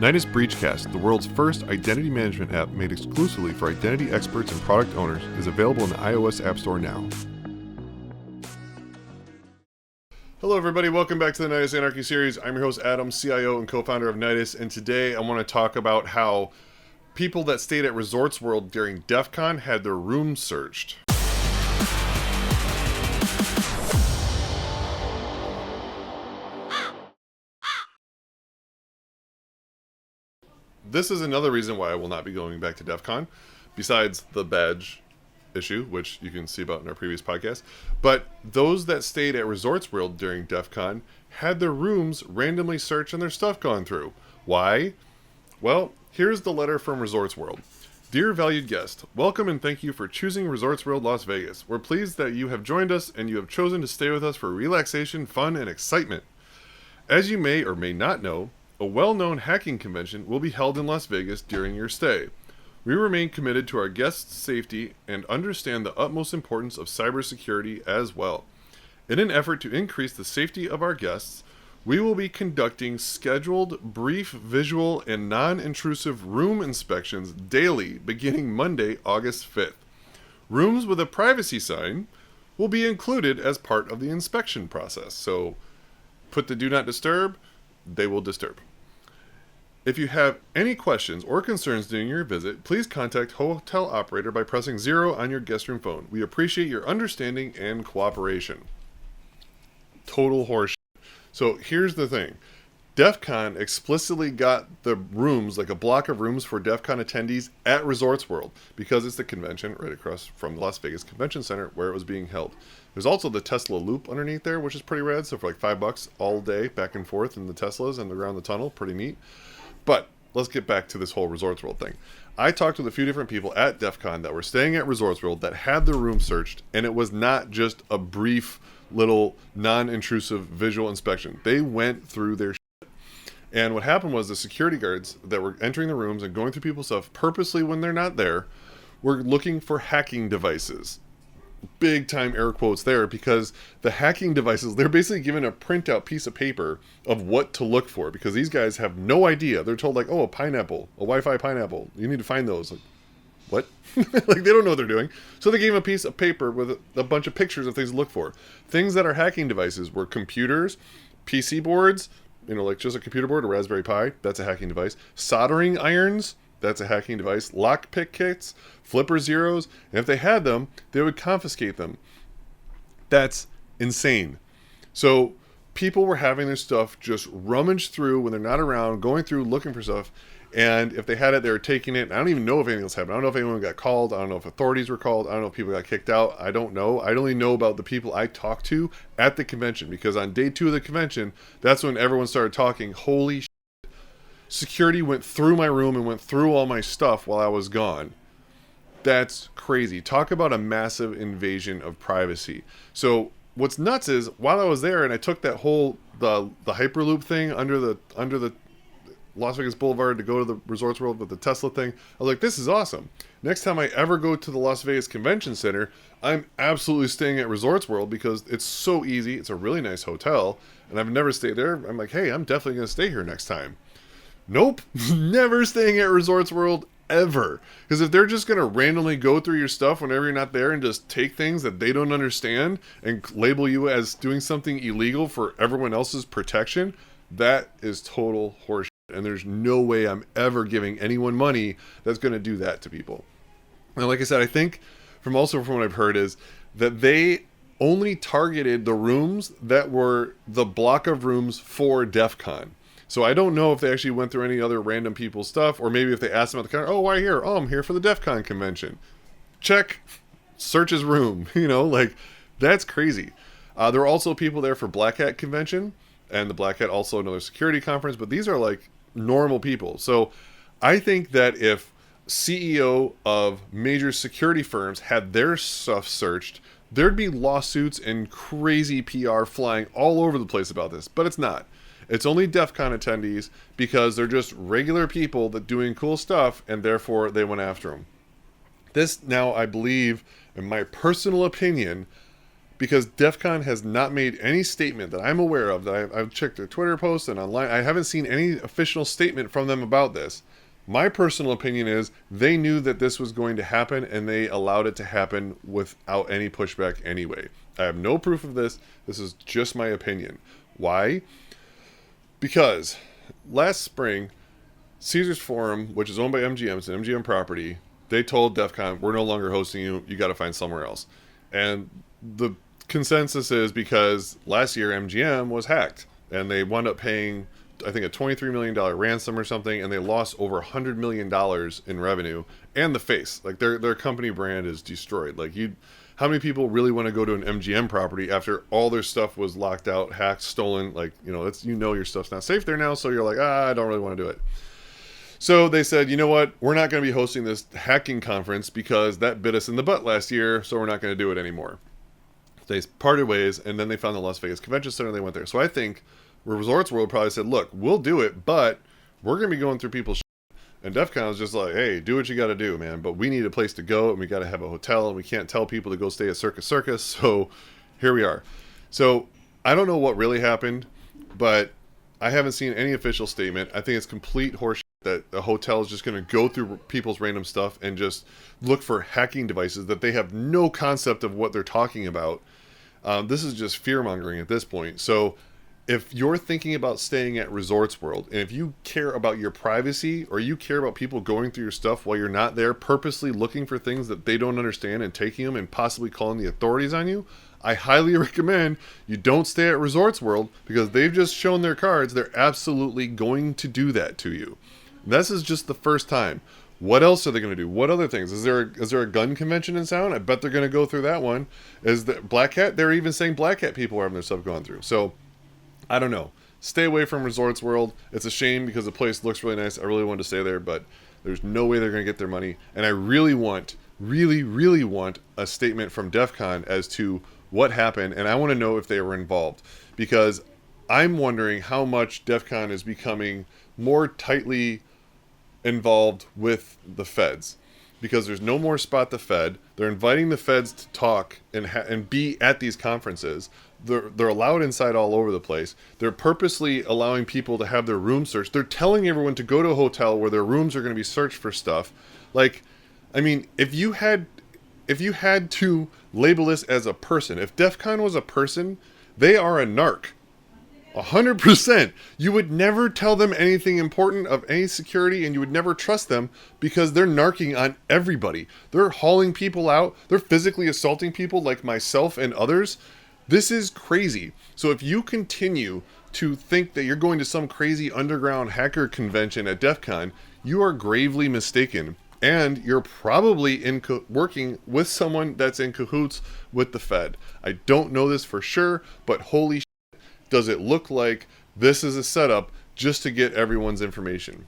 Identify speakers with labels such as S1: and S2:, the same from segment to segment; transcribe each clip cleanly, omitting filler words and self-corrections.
S1: Nidus Breachcast, the world's first identity management app made exclusively for identity experts and product owners, is available in the iOS App Store now. Hello everybody, welcome back to the Nidus Anarchy series. I'm your host Adam, CIO and co-founder of Nidus, and today I want to talk about how people that stayed at Resorts World during DEFCON had their rooms searched. This is another reason why I will not be going back to DEFCON, besides the badge issue, which you can see about in our previous podcast. But those that stayed at Resorts World during DEFCON had their rooms randomly searched and their stuff gone through. Why? Well, here's the letter from Resorts World. Dear valued guest, welcome and thank you for choosing Resorts World Las Vegas. We're pleased that you have joined us and you have chosen to stay with us for relaxation, fun, and excitement. As you may or may not know, a well-known hacking convention will be held in Las Vegas during your stay. We remain committed to our guests' safety and understand the utmost importance of cybersecurity as well. In an effort to increase the safety of our guests, we will be conducting scheduled, brief, visual, and non-intrusive room inspections daily beginning Monday, August 5th. Rooms with a privacy sign will be included as part of the inspection process. So, put the do not disturb, they will disturb. If you have any questions or concerns during your visit, please contact hotel operator by pressing 0 on your guest room phone. We appreciate your understanding and cooperation. Total horseshit. So here's the thing. DEFCON explicitly got the rooms, like a block of rooms for DEFCON attendees at Resorts World, because it's the convention right across from the Las Vegas Convention Center where it was being held. There's also the Tesla Loop underneath there, which is pretty rad. So for like $5 all day, back and forth in the Teslas and around the tunnel, pretty neat. But let's get back to this whole Resorts World thing. I talked with a few different people at DEFCON that were staying at Resorts World that had their room searched, and it was not just a brief little non-intrusive visual inspection. They went through their shit. And what happened was the security guards that were entering the rooms and going through people's stuff purposely when they're not there were looking for hacking devices. Big time air quotes there, because the hacking devices, they're basically given a printout piece of paper of what to look for, because these guys have no idea. They're told like, oh, a pineapple, a Wi-Fi pineapple, you need to find those. Like, what? Like, they don't know what they're doing. So they gave them a piece of paper with a bunch of pictures of things to look for. Things that are hacking devices were computers, PC boards, like just a computer board, a Raspberry Pi, that's a hacking device. Soldering irons, that's a hacking device. Lockpick kits, flipper zeros, and if they had them, they would confiscate them. That's insane. So people were having their stuff just rummaged through when they're not around, going through looking for stuff, and if they had it, they were taking it. I don't even know if anything else happened. I don't know if anyone got called. I don't know if authorities were called. I don't know if people got kicked out. I don't know. I only know about the people I talked to at the convention, because on day 2 of the convention, that's when everyone started talking, holy shit. Security went through my room and went through all my stuff while I was gone. That's crazy. Talk about a massive invasion of privacy. So what's nuts is, while I was there and I took that whole the Hyperloop thing under the Las Vegas Boulevard to go to the Resorts World with the Tesla thing, I was like, this is awesome. Next time I ever go to the Las Vegas Convention Center, I'm absolutely staying at Resorts World, because it's so easy. It's a really nice hotel, and I've never stayed there. I'm like, hey, I'm definitely going to stay here next time. Nope, never staying at Resorts World ever. Because if they're just going to randomly go through your stuff whenever you're not there and just take things that they don't understand and label you as doing something illegal for everyone else's protection, that is total horseshit. And there's no way I'm ever giving anyone money that's going to do that to people. And like I said, I think from what I've heard is that they only targeted the rooms that were the block of rooms for DEFCON. So I don't know if they actually went through any other random people's stuff, or maybe if they asked them at the counter, oh, why here? Oh, I'm here for the DEFCON convention. Check, search his room. Like, that's crazy. There were also people there for Black Hat convention, and the Black Hat also another security conference, but these are like normal people. So I think that if CEO of major security firms had their stuff searched, there'd be lawsuits and crazy PR flying all over the place about this, but it's not. It's only DEFCON attendees, because they're just regular people that doing cool stuff, and therefore they went after them. This now, I believe, in my personal opinion, because DEFCON has not made any statement that I'm aware of, that I've checked their Twitter posts and online. I haven't seen any official statement from them about this. My personal opinion is they knew that this was going to happen and they allowed it to happen without any pushback anyway. I have no proof of this. This is just my opinion. Why? Because last spring, Caesars Forum, which is owned by MGM, it's an MGM property, they told DEFCON, we're no longer hosting you. You got to find somewhere else. And the consensus is because last year MGM was hacked and they wound up paying, I think, a $23 million ransom or something, and they lost over $100 million in revenue and the face. Like their company brand is destroyed. Like how many people really want to go to an MGM property after all their stuff was locked out, hacked, stolen? Like, it's, your stuff's not safe there now. So you're like, I don't really want to do it. So they said, you know what? We're not going to be hosting this hacking conference because that bit us in the butt last year. So we're not going to do it anymore. They parted ways, and then they found the Las Vegas Convention Center and they went there. So I think Resorts World probably said, look, we'll do it, but we're going to be going through people's shit. And DEFCON was just like, hey, do what you got to do, man. But we need a place to go, and we got to have a hotel, and we can't tell people to go stay at Circus. So here we are. So I don't know what really happened, but I haven't seen any official statement. I think it's complete horseshit that a hotel is just going to go through people's random stuff and just look for hacking devices that they have no concept of what they're talking about. This is just fear-mongering at this point. So if you're thinking about staying at Resorts World, and if you care about your privacy, or you care about people going through your stuff while you're not there, purposely looking for things that they don't understand and taking them and possibly calling the authorities on you, I highly recommend you don't stay at Resorts World, because they've just shown their cards. They're absolutely going to do that to you. This is just the first time. What else are they going to do? What other things? Is there a gun convention in town? I bet they're going to go through that one. Is the Black Hat? They're even saying Black Hat people are having their stuff going through. So I don't know. Stay away from Resorts World. It's a shame because the place looks really nice. I really wanted to stay there, but there's no way they're going to get their money. And I really want a statement from DEFCON as to what happened, and I want to know if they were involved, because I'm wondering how much DEFCON is becoming more tightly involved with the feds, because there's no more Spot the Fed. They're inviting the feds to talk and be at these conferences. They're allowed inside all over the place. They're purposely allowing people to have their room searched. They're telling everyone to go to a hotel where their rooms are going to be searched for stuff. Like, I mean, if you had to label this as a person, if DEFCON was a person, they are a narc. 100%. You would never tell them anything important of any security, and you would never trust them because they're narking on everybody. They're hauling people out. They're physically assaulting people like myself and others. This is crazy. So if you continue to think that you're going to some crazy underground hacker convention at DEFCON, you are gravely mistaken. And you're probably working with someone that's in cahoots with the Fed. I don't know this for sure, but holy shit, does it look like this is a setup just to get everyone's information.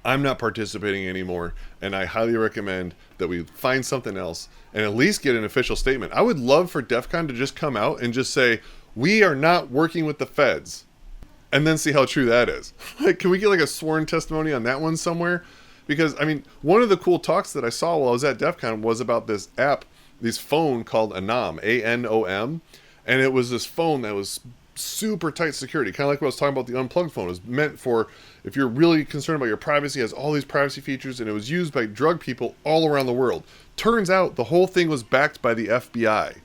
S1: I'm not participating anymore, and I highly recommend that we find something else and at least get an official statement. I would love for DEFCON to just come out and just say, we are not working with the feds, and then see how true that is. Like, can we get like a sworn testimony on that one somewhere? Because, I mean, one of the cool talks that I saw while I was at DEFCON was about this app, this phone called Anom, A-N-O-M, and it was this phone that was super tight security, kind of like what I was talking about, the unplugged phone. It was meant for if you're really concerned about your privacy. It has all these privacy features, and it was used by drug people all around the world. Turns out the whole thing was backed by the FBI.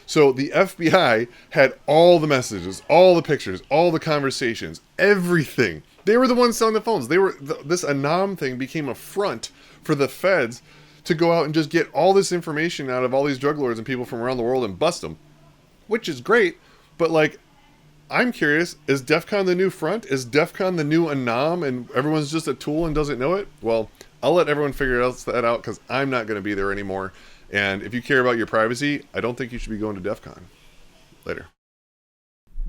S1: So the FBI had all the messages, all the pictures, all the conversations, everything. They were the ones selling the phones. This Anom thing became a front for the feds to go out and just get all this information out of all these drug lords and people from around the world and bust them, which is great. But like, I'm curious, is DEFCON the new front? Is DEFCON the new Anom and everyone's just a tool and doesn't know it? Well, I'll let everyone figure that out because I'm not going to be there anymore. And if you care about your privacy, I don't think you should be going to DEFCON. Later.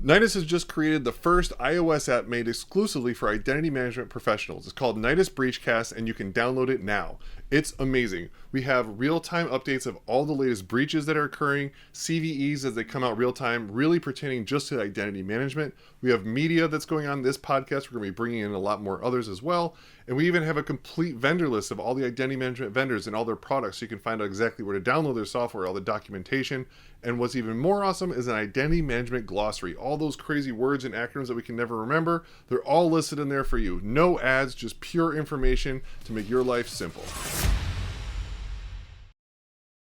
S1: Nidus has just created the first iOS app made exclusively for identity management professionals. It's called Nidus Breachcast, and you can download it now. It's amazing. We have real-time updates of all the latest breaches that are occurring, CVEs as they come out real-time, really pertaining just to identity management. We have media that's going on in this podcast. We're going to be bringing in a lot more others as well. And we even have a complete vendor list of all the identity management vendors and all their products, so you can find out exactly where to download their software, all the documentation. And what's even more awesome is an identity management glossary. All those crazy words and acronyms that we can never remember, they're all listed in there for you. No ads, just pure information to make your life simple.